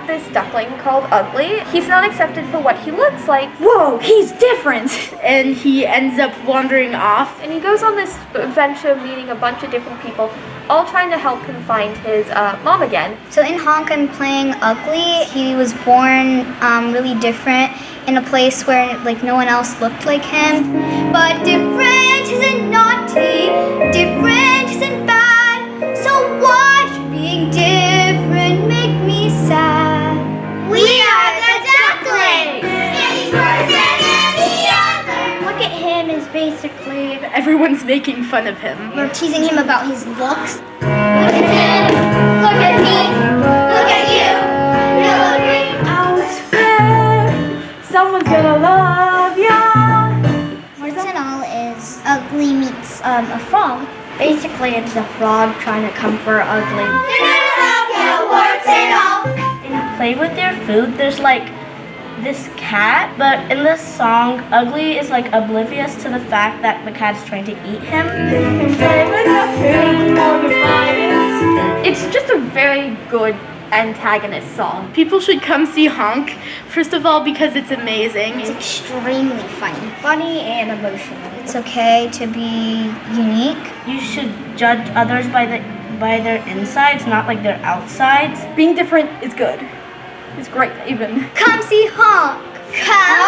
have this duckling called Ugly. He's not accepted for what he looks like. Whoa, he's different! And he ends up wandering off. And he goes on this adventure meeting a bunch of different people, all trying to help him find his mom again. So in Honk, I'm playing Ugly. He was born really different in a place where like no one else looked like him. But different isn't naughty, different isn't bad. So why should being different make me sad? We are the ducklings! And he's worse than any other! Look at him is basically... Everyone's making fun of him. We're teasing him about his looks. Look at him! Look at me! Look at you! You look great! I was fair. Someone's gonna love ya. Warts and All is Ugly meets a frog. Basically, it's a frog trying to comfort Ugly. They play with their food. There's like this cat, but in this song, Ugly is like oblivious to the fact that the cat is trying to eat him. It's just a very good antagonist song. People should come see Honk, first of all because it's amazing. It's extremely funny. Funny and emotional. It's okay to be unique. You should judge others by their insides, not like their outsides. Being different is good. It's great, even. Come see Honk. Come